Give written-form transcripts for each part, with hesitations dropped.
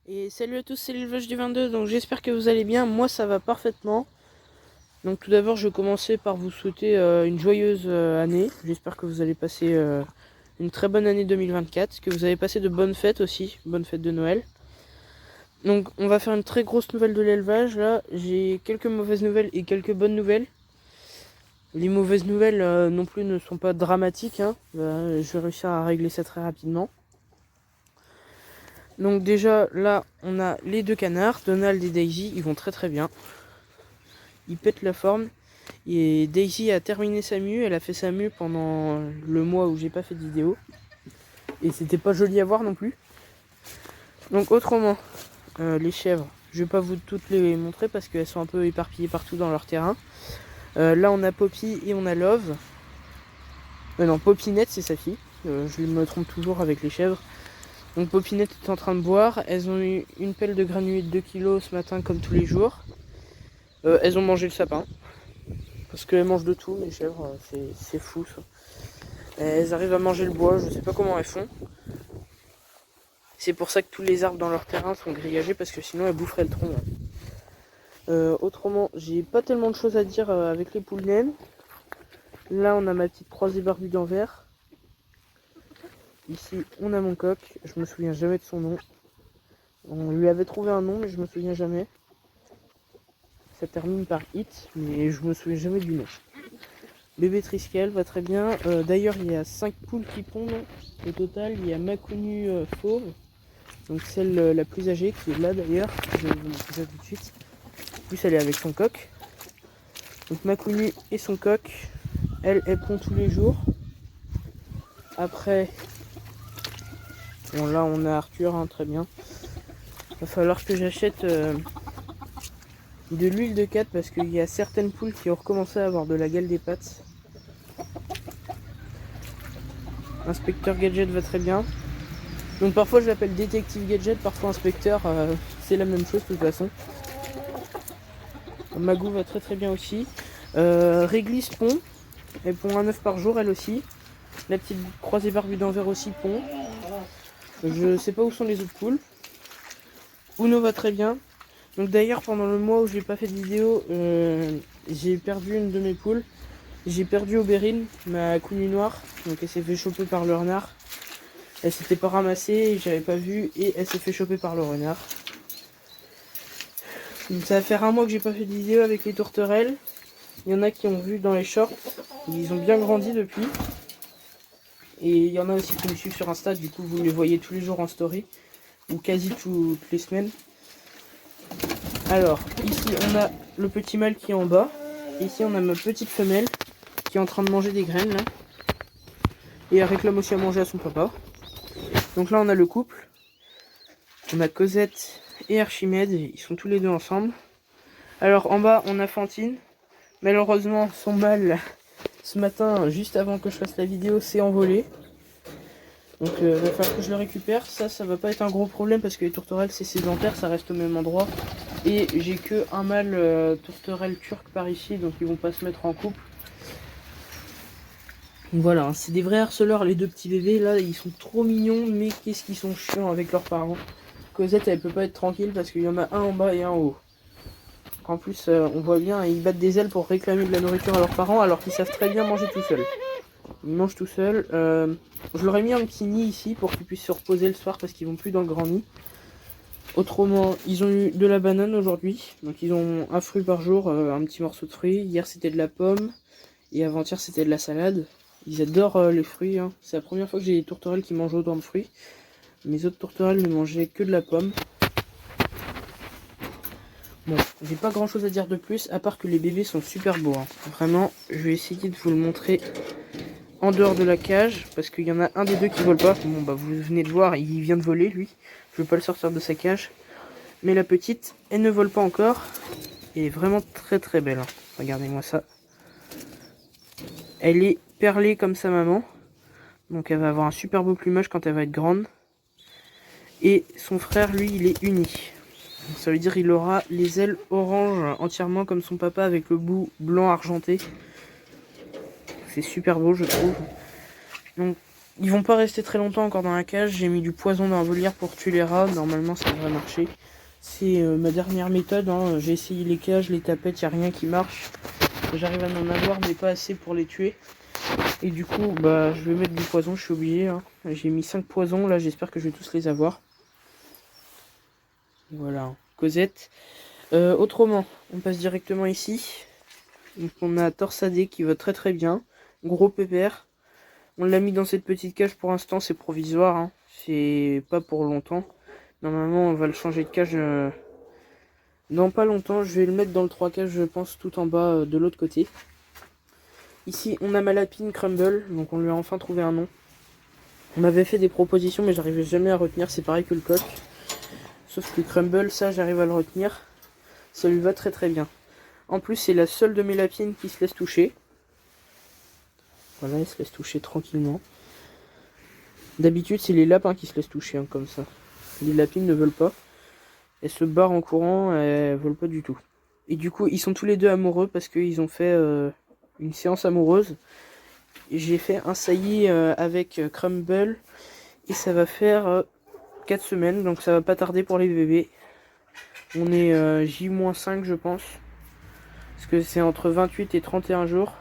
Et salut à tous, c'est l'élevage du 22, donc j'espère que vous allez bien, moi ça va parfaitement. Donc tout d'abord je vais commencer par vous souhaiter une joyeuse année. J'espère que vous allez passer une très bonne année 2024, que vous avez passé de bonnes fêtes aussi, bonnes fêtes de Noël. Donc on va faire une très grosse nouvelle de l'élevage, là j'ai quelques mauvaises nouvelles et quelques bonnes nouvelles. Les mauvaises nouvelles non plus ne sont pas dramatiques, hein. Je vais réussir à régler ça très rapidement. Donc déjà là on a les deux canards, Donald et Daisy, ils vont très très bien. Ils pètent la forme. Et Daisy a terminé sa mue, elle a fait sa mue pendant le mois où j'ai pas fait de vidéo. Et c'était pas joli à voir non plus. Donc autrement, les chèvres, je vais pas vous toutes les montrer parce qu'elles sont un peu éparpillées partout dans leur terrain. Là on a Poppy et on a Love. Non, Popinette c'est sa fille. Je me trompe toujours avec les chèvres. Donc Popinette est en train de boire. Elles ont eu une pelle de granulés de 2 kg ce matin comme tous les jours. Elles ont mangé le sapin. Parce qu'elles mangent de tout, les chèvres, c'est fou ça. Elles arrivent à manger le bois, je sais pas comment elles font. C'est pour ça que tous les arbres dans leur terrain sont grillagés, parce que sinon elles boufferaient le tronc. Autrement, j'ai pas tellement de choses à dire avec les poules naines. Là, on a ma petite croisée barbue d'Anvers. Ici, on a mon coq. Je me souviens jamais de son nom. On lui avait trouvé un nom, mais je me souviens jamais. Ça termine par It, mais je me souviens jamais du nom. Bébé Triskel va très bien. D'ailleurs, il y a 5 poules qui pondent. Au total, il y a Maconu fauve. Donc celle la plus âgée qui est là d'ailleurs. Je vais vous montrer ça tout de suite. En plus, elle est avec son coq. Donc Maconu et son coq. Elle pond tous les jours. Après, bon là on a Arthur, hein, très bien. Va falloir que j'achète de l'huile de cat parce qu'il y a certaines poules qui ont recommencé à avoir de la gale des pattes. Inspecteur Gadget va très bien. Donc parfois je l'appelle détective Gadget, parfois inspecteur, c'est la même chose de toute façon. Magou va très très bien aussi. Réglisse pond, elle pond un œuf par jour elle aussi. La petite croisée barbue d'Anvers aussi pond. Je sais pas où sont les autres poules. Uno va très bien. Donc d'ailleurs pendant le mois où j'ai pas fait de vidéo, j'ai perdu une de mes poules. J'ai perdu Aubérine, ma coulue noire. Donc elle s'est fait choper par le renard. Elle s'était pas ramassée, j'avais pas vu, et elle s'est fait choper par le renard. Donc ça va faire un mois que j'ai pas fait de vidéo avec les tourterelles. Il y en a qui ont vu dans les shorts, ils ont bien grandi depuis. Et il y en a aussi qui me suivent sur Insta, du coup vous les voyez tous les jours en story, ou quasi toutes les semaines. Alors, ici on a le petit mâle qui est en bas, ici on a ma petite femelle qui est en train de manger des graines là. Et elle réclame aussi à manger à son papa. Donc là on a le couple, on a Cosette et Archimède, ils sont tous les deux ensemble. Alors en bas on a Fantine, malheureusement son mâle ce matin juste avant que je fasse la vidéo s'est envolé. Donc il va falloir que je le récupère, ça va pas être un gros problème parce que les tourterelles c'est sédentaire, ça reste au même endroit. Et j'ai que un mâle tourterelle turc par ici, donc ils vont pas se mettre en couple. Voilà, c'est des vrais harceleurs les deux petits bébés là, ils sont trop mignons, mais qu'est-ce qu'ils sont chiants avec leurs parents. Cosette elle peut pas être tranquille parce qu'il y en a un en bas et un en haut. En plus on voit bien, ils battent des ailes pour réclamer de la nourriture à leurs parents alors qu'ils savent très bien manger tout seuls. Ils mangent tout seuls. Je leur ai mis un petit nid ici pour qu'ils puissent se reposer le soir parce qu'ils vont plus dans le grand nid. Autrement, ils ont eu de la banane aujourd'hui, donc ils ont un fruit par jour, un petit morceau de fruit. Hier c'était de la pomme et avant-hier c'était de la salade. Ils adorent les fruits, hein. C'est la première fois que j'ai des tourterelles qui mangent autant de fruits. Mes autres tourterelles ne mangeaient que de la pomme. Bon, j'ai pas grand chose à dire de plus, à part que les bébés sont super beaux, hein. Vraiment, je vais essayer de vous le montrer en dehors de la cage, parce qu'il y en a un des deux qui vole pas. Bon bah vous venez de voir, il vient de voler lui. Je vais pas le sortir de sa cage. Mais la petite, elle ne vole pas encore. Elle est vraiment très très belle, hein. Regardez-moi ça. Elle est perlée comme sa maman. Donc elle va avoir un super beau plumage quand elle va être grande. Et son frère, lui, il est uni. Donc, ça veut dire qu'il aura les ailes orange entièrement comme son papa avec le bout blanc argenté. C'est super beau, je trouve. Donc Ils vont pas rester très longtemps encore dans la cage. J'ai mis du poison dans la volière pour tuer les rats. Normalement ça devrait marcher. C'est ma dernière méthode, hein. J'ai essayé les cages, les tapettes, il n'y a rien qui marche. J'arrive à en avoir mais pas assez pour les tuer. Et du coup bah je vais mettre du poison, je suis obligé, hein. J'ai mis 5 poisons, là j'espère que je vais tous les avoir. Voilà, Cosette. Autrement, on passe directement ici. Donc on a Torsadé qui va très très bien. Gros pépère. On l'a mis dans cette petite cage pour l'instant, c'est provisoire, hein. C'est pas pour longtemps. Normalement on va le changer de cage dans pas longtemps. Je vais le mettre dans le 3 cages je pense tout en bas de l'autre côté. Ici on a ma lapine Crumble, donc on lui a enfin trouvé un nom. On m'avait fait des propositions mais j'arrivais jamais à retenir, c'est pareil que le coq. Sauf que Crumble, ça j'arrive à le retenir. Ça lui va très très bien. En plus c'est la seule de mes lapines qui se laisse toucher. Voilà, elle se laisse toucher tranquillement. D'habitude c'est les lapins qui se laissent toucher, hein, comme ça. Les lapines ne veulent pas. Elles se barrent en courant, elles veulent pas du tout. Et du coup ils sont tous les deux amoureux parce qu'ils ont fait une séance amoureuse. J'ai fait un saillie avec Crumble. Et ça va faire 4 semaines, donc ça va pas tarder pour les bébés. On est J-5 je pense. Parce que c'est entre 28 et 31 jours.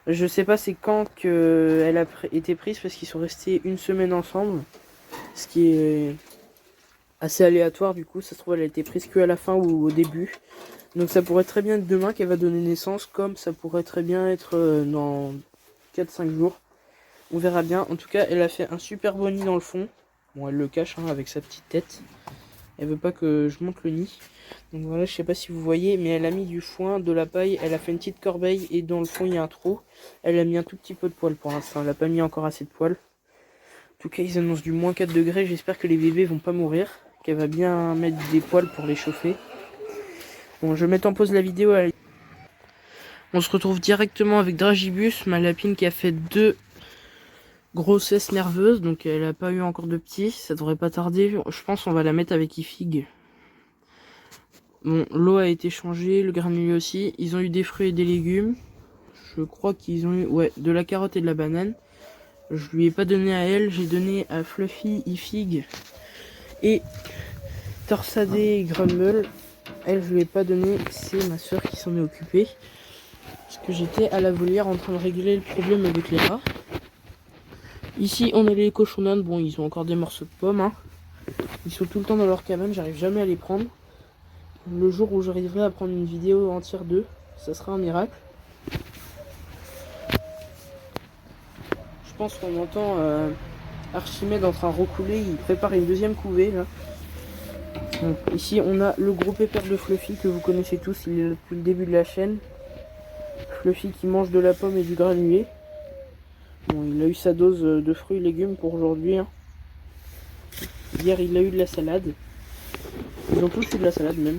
Je sais pas c'est quand qu'elle a été prise parce qu'ils sont restés une semaine ensemble. Ce qui est assez aléatoire du coup. Ça se trouve elle a été prise que à la fin ou au début. Donc ça pourrait très bien être demain qu'elle va donner naissance. Comme ça pourrait très bien être dans 4-5 jours. On verra bien. En tout cas elle a fait un super beau nid dans le fond. Bon elle le cache, hein, avec sa petite tête. Elle veut pas que je monte le nid. Donc voilà, je sais pas si vous voyez, mais elle a mis du foin, de la paille, elle a fait une petite corbeille et dans le fond il y a un trou. Elle a mis un tout petit peu de poils pour l'instant, elle a pas mis encore assez de poils. En tout cas ils annoncent du moins 4 degrés, j'espère que les bébés vont pas mourir, qu'elle va bien mettre des poils pour les chauffer. Bon, je vais mettre en pause la vidéo. On se retrouve directement avec Dragibus, ma lapine qui a fait 2 grossesses nerveuses, donc elle a pas eu encore de petits, ça devrait pas tarder. Je pense qu'on va la mettre avec Ifig. Bon, l'eau a été changée, le granulé aussi. Ils ont eu des fruits et des légumes. Je crois qu'ils ont eu, ouais, de la carotte et de la banane. Je lui ai pas donné à elle, j'ai donné à Fluffy, Ifig et Torsadé et Grumble. Elle, je lui ai pas donné, c'est ma soeur qui s'en est occupée. Parce que j'étais à la volière en train de régler le problème avec les rats. Ici, on a les cochons d'Inde. Bon, ils ont encore des morceaux de pommes, hein. Ils sont tout le temps dans leur cabane, j'arrive jamais à les prendre. Le jour où j'arriverai à prendre une vidéo entière d'eux, ça sera un miracle. Je pense qu'on entend Archimède en train de recouler, il prépare une deuxième couvée là. Donc, ici on a le gros pépère de Fluffy que vous connaissez tous, il est là depuis le début de la chaîne. Fluffy qui mange de la pomme et du granulé. Bon, il a eu sa dose de fruits et légumes pour aujourd'hui, hein. Hier il a eu de la salade. Ils ont tous eu de la salade même.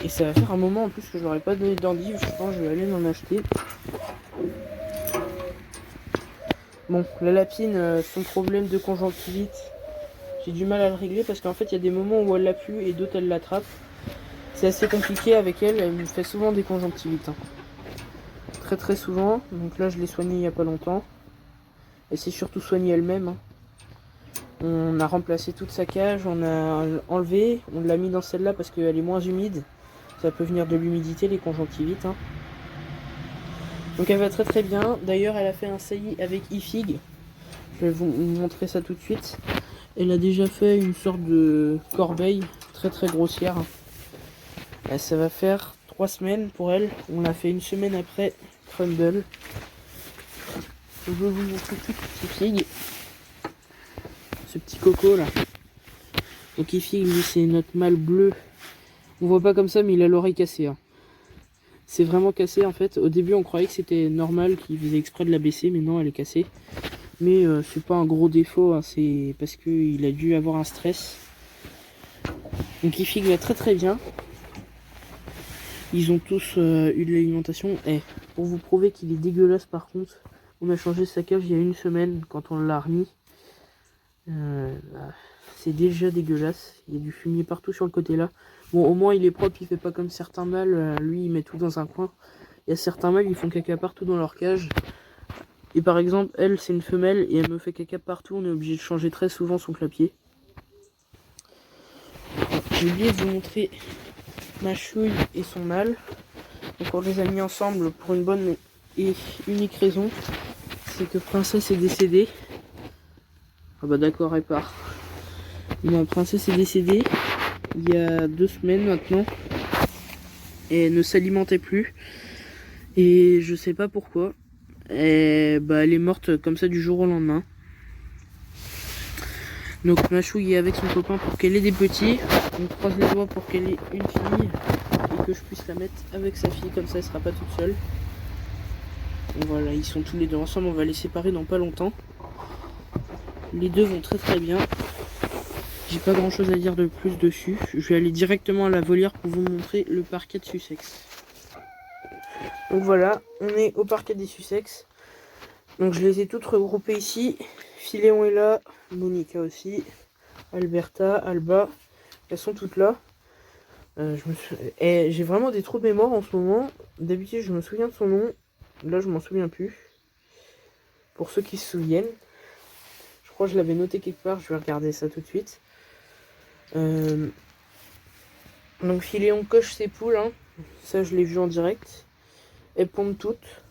Et ça va faire un moment en plus que je leur ai pas donné d'endives, je pense que je vais aller m'en acheter. Bon, la lapine, son problème de conjonctivite, j'ai du mal à le régler parce qu'en fait il y a des moments où elle l'a plus et d'autres elle l'attrape. C'est assez compliqué avec elle, elle me fait souvent des conjonctivites, hein. Très très souvent, donc là je l'ai soignée il y a pas longtemps. Elle s'est surtout soignée elle-même, hein. On a remplacé toute sa cage, on a enlevé, on l'a mis dans celle-là parce qu'elle est moins humide. Ça peut venir de l'humidité, les conjonctivites, hein. Donc elle va très très bien. D'ailleurs elle a fait un saillie avec Ifig. Je vais vous montrer ça tout de suite. Elle a déjà fait une sorte de corbeille très très grossière. Ça va faire 3 semaines pour elle. On l'a fait une semaine après Crumble. Je vais vous montrer tout Ifig. Ce petit coco là. Donc Ifig lui c'est notre mâle bleu. On voit pas comme ça mais il a l'oreille cassée, hein. C'est vraiment cassé en fait. Au début on croyait que c'était normal qu'il faisait exprès de la baisser, mais non elle est cassée. Mais c'est pas un gros défaut, hein. C'est parce qu'il a dû avoir un stress. Donc Ifig va très très bien. Ils ont tous eu de l'alimentation. Et pour vous prouver qu'il est dégueulasse par contre, on a changé sa cage il y a une semaine quand on l'a remis. C'est déjà dégueulasse. Il y a du fumier partout sur le côté là. Bon au moins il est propre, il fait pas comme certains mâles. Lui il met tout dans un coin. Il y a certains mâles ils font caca partout dans leur cage. Et par exemple, elle, c'est une femelle et elle me fait caca partout. On est obligé de changer très souvent son clapier. J'ai oublié de vous montrer ma chouille et son mâle. Donc on les a mis ensemble pour une bonne et unique raison. C'est que Princesse est décédée. Ah bah d'accord, elle part. Ma princesse est décédée il y a 2 semaines maintenant. Et elle ne s'alimentait plus. Et je sais pas pourquoi. Et bah elle est morte comme ça du jour au lendemain. Donc ma chouille est avec son copain pour qu'elle ait des petits. On croise les doigts pour qu'elle ait une fille. Et que je puisse la mettre avec sa fille, comme ça elle sera pas toute seule. Donc voilà, ils sont tous les deux ensemble, on va les séparer dans pas longtemps. Les deux vont très très bien. J'ai pas grand chose à dire de plus dessus. Je vais aller directement à la volière pour vous montrer le parquet de Sussex. Donc voilà, on est au parquet des Sussex. Donc je les ai toutes regroupées ici. Philéon est là, Monica aussi, Alberta, Alba, elles sont toutes là. J'ai vraiment des trous de mémoire en ce moment. D'habitude je me souviens de son nom, là je m'en souviens plus. Pour ceux qui se souviennent, je crois que je l'avais noté quelque part, je vais regarder ça tout de suite. Donc Philéon coche ses poules, hein. Ça je l'ai vu en direct. Elles pondent toutes.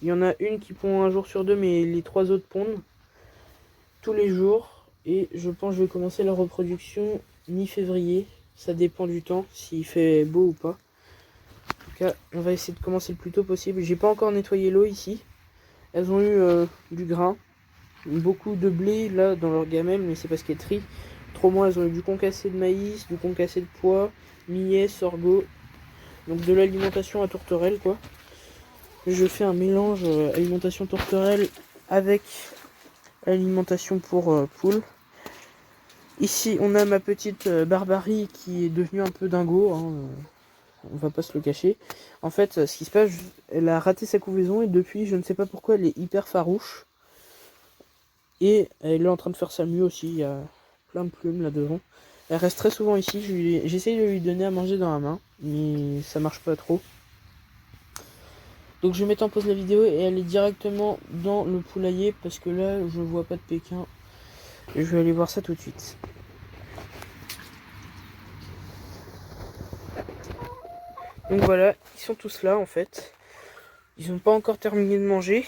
Il y en a une qui pond un jour sur 2, mais les 3 autres pondent tous les jours. Et je pense que je vais commencer la reproduction mi-février. Ça dépend du temps, s'il fait beau ou pas. En tout cas, on va essayer de commencer le plus tôt possible. J'ai pas encore nettoyé l'eau ici. Elles ont eu du grain. Beaucoup de blé là dans leur gamelle, mais c'est parce qu'elles trient. Autrement, elles ont eu du concassé de maïs, du concassé de pois, millet, sorgho. Donc de l'alimentation à tourterelle quoi. Je fais un mélange alimentation tourterelle avec alimentation pour poules. Ici on a ma petite Barbarie qui est devenue un peu dingo, hein, on va pas se le cacher. En fait ce qui se passe, elle a raté sa couvaison et depuis je ne sais pas pourquoi elle est hyper farouche. Et elle est en train de faire sa mue aussi, il y a plein de plumes là devant. Elle reste très souvent ici, j'essaye de lui donner à manger dans la main, mais ça marche pas trop. Donc je vais mettre en pause la vidéo et aller directement dans le poulailler parce que là je vois pas de Pékin. Et je vais aller voir ça tout de suite. Donc voilà, ils sont tous là en fait. Ils n'ont pas encore terminé de manger.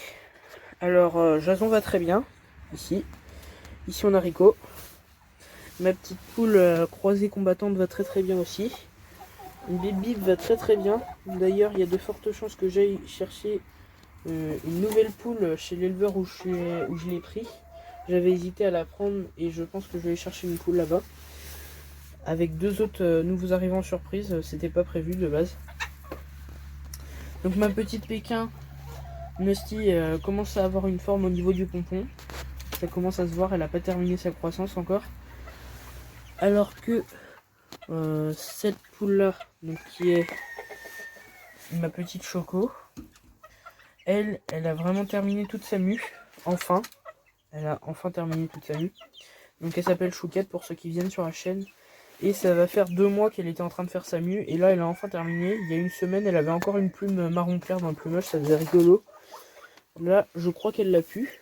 Alors Jason va très bien, ici. Ici on a Rico. Ma petite poule croisée combattante va très très bien aussi. Bip Bip va très très bien. D'ailleurs il y a de fortes chances que j'aille chercher une nouvelle poule chez l'éleveur où je l'ai pris. J'avais hésité à la prendre et je pense que je vais aller chercher une poule là-bas. Avec 2 autres nouveaux arrivants surprise, c'était pas prévu de base. Donc ma petite Pékin, Musty, commence à avoir une forme au niveau du pompon. Ça commence à se voir, elle n'a pas terminé sa croissance encore. Alors que cette poule là, donc qui est ma petite Choco, elle a vraiment terminé toute sa mue, enfin. Elle a enfin terminé toute sa mue. Donc elle s'appelle Chouquette pour ceux qui viennent sur la chaîne. Et ça va faire 2 mois qu'elle était en train de faire sa mue. Et là elle a enfin terminé. Il y a une semaine elle avait encore une plume marron clair dans le plumage. Ça faisait rigolo. Là je crois qu'elle l'a pu.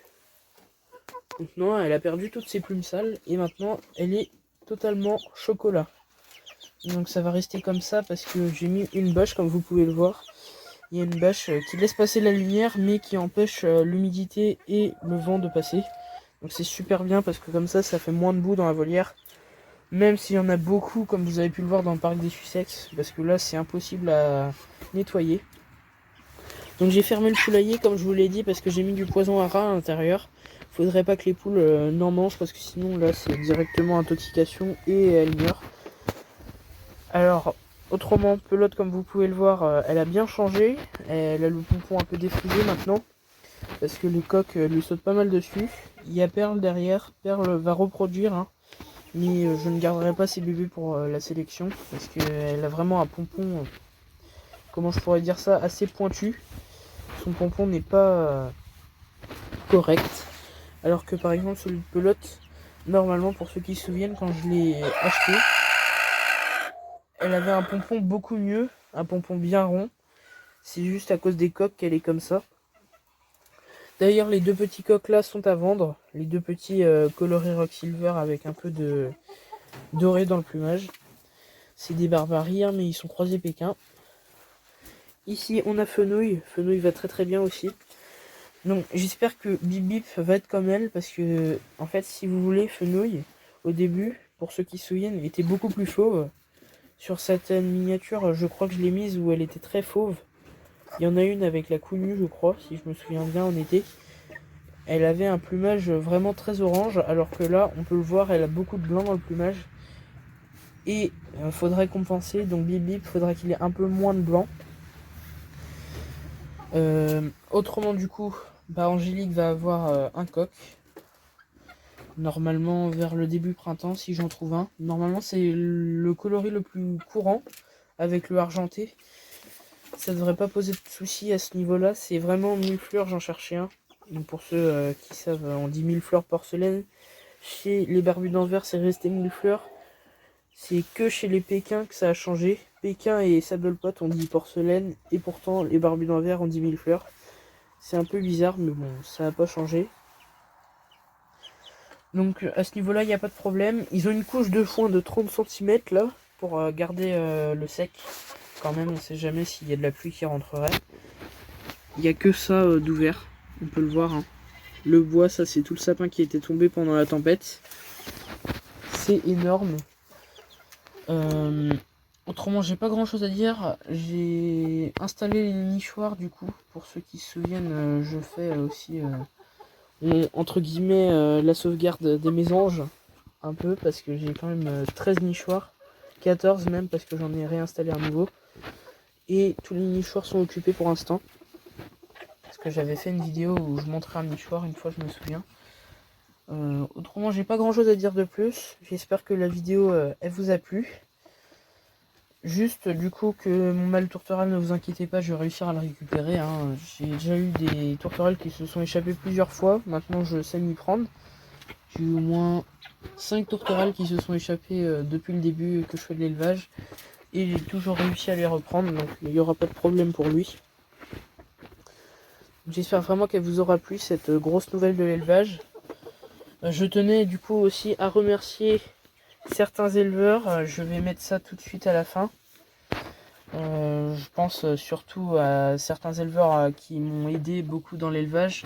Donc non, elle a perdu toutes ses plumes sales. Et maintenant elle est totalement chocolat. Donc ça va rester comme ça parce que j'ai mis une bâche comme vous pouvez le voir. Il y a une bâche qui laisse passer la lumière mais qui empêche l'humidité et le vent de passer. Donc c'est super bien parce que comme ça fait moins de boue dans la volière. Même s'il y en a beaucoup comme vous avez pu le voir dans le parc des Sussex. Parce que là c'est impossible à nettoyer. Donc j'ai fermé le poulailler comme je vous l'ai dit parce que j'ai mis du poison à rat à l'intérieur. Faudrait pas que les poules n'en mangent parce que sinon là c'est directement intoxication et elles meurent. Alors autrement Pelote comme vous pouvez le voir elle a bien changé. Elle a le pompon un peu défrisé maintenant. Parce que les coques lui sautent pas mal dessus. Il y a Perle derrière. Perle va reproduire. Hein. Mais je ne garderai pas ses bébés pour la sélection. Parce qu'elle a vraiment un pompon, comment je pourrais dire ça, assez pointu. Son pompon n'est pas correct. Alors que par exemple celui de Pelote, normalement pour ceux qui se souviennent quand je l'ai acheté, elle avait un pompon beaucoup mieux. Un pompon bien rond. C'est juste à cause des coques qu'elle est comme ça. D'ailleurs, les deux petits coqs là sont à vendre. Les deux petits coloris rock silver avec un peu de doré dans le plumage. C'est des barbaries, hein, mais ils sont croisés Pékin. Ici, on a Fenouil. Fenouil va très très bien aussi. Donc, j'espère que Bip Bip va être comme elle, parce que, en fait, si vous voulez, Fenouil, au début, pour ceux qui se souviennent, était beaucoup plus fauve. Sur certaines miniatures, je crois que je l'ai mise où elle était très fauve. Il y en a une avec la counue, je crois, si je me souviens bien, en été. Elle avait un plumage vraiment très orange, alors que là, on peut le voir, elle a beaucoup de blanc dans le plumage. Et faudrait compenser, donc Bip Bip, faudrait qu'il ait un peu moins de blanc. Autrement, du coup, bah, Angélique va avoir un coq. Normalement, vers le début printemps, si j'en trouve un. Normalement, c'est le coloris le plus courant, avec le argenté. Ça devrait pas poser de soucis à ce niveau-là. C'est vraiment millefleurs, j'en cherchais un. Donc pour ceux qui savent, on dit millefleurs porcelaine. Chez les barbus d'Anvers, c'est resté millefleurs. C'est que chez les Pékins que ça a changé. Pékin et Saddlepot on dit porcelaine. Et pourtant, les barbus d'Anvers on dit millefleurs. C'est un peu bizarre, mais bon, ça n'a pas changé. Donc à ce niveau-là, il n'y a pas de problème. Ils ont une couche de foin de 30 cm là, pour garder le sec. Quand même, on sait jamais s'il y a de la pluie qui rentrerait. Il n'y a que ça d'ouvert, on peut le voir. Hein. Le bois, ça c'est tout le sapin qui était tombé pendant la tempête. C'est énorme. Autrement, j'ai pas grand chose à dire. J'ai installé les nichoirs du coup. Pour ceux qui se souviennent, je fais aussi entre guillemets la sauvegarde des mésanges. Un peu parce que j'ai quand même 13 nichoirs. 14 même parce que j'en ai réinstallé un nouveau. Et tous les nichoirs sont occupés pour l'instant. Parce que j'avais fait une vidéo où je montrais un nichoir une fois, je me souviens. Autrement, j'ai pas grand chose à dire de plus. J'espère que la vidéo elle vous a plu. Juste du coup que mon mâle tourterelle, ne vous inquiétez pas, je vais réussir à le récupérer. Hein. J'ai déjà eu des tourterelles qui se sont échappées plusieurs fois. Maintenant, je sais m'y prendre. J'ai eu au moins 5 tourterelles qui se sont échappées depuis le début que je fais de l'élevage. Et j'ai toujours réussi à les reprendre, donc il n'y aura pas de problème pour lui. J'espère vraiment qu'elle vous aura plu, cette grosse nouvelle de l'élevage. Je tenais du coup aussi à remercier certains éleveurs. Je vais mettre ça tout de suite à la fin. Je pense surtout à certains éleveurs qui m'ont aidé beaucoup dans l'élevage.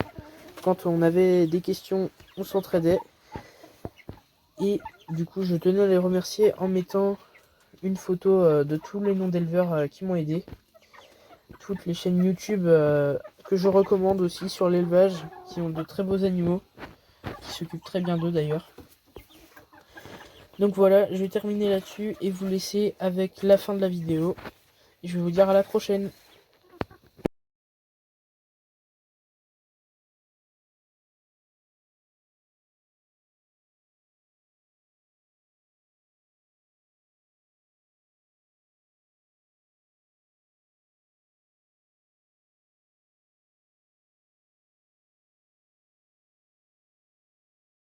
Quand on avait des questions, on s'entraidait. Et du coup, je tenais à les remercier en mettant une photo de tous les noms d'éleveurs qui m'ont aidé. Toutes les chaînes YouTube que je recommande aussi sur l'élevage, qui ont de très beaux animaux, qui s'occupent très bien d'eux d'ailleurs. Donc voilà, je vais terminer là-dessus et vous laisser avec la fin de la vidéo. Et je vais vous dire à la prochaine.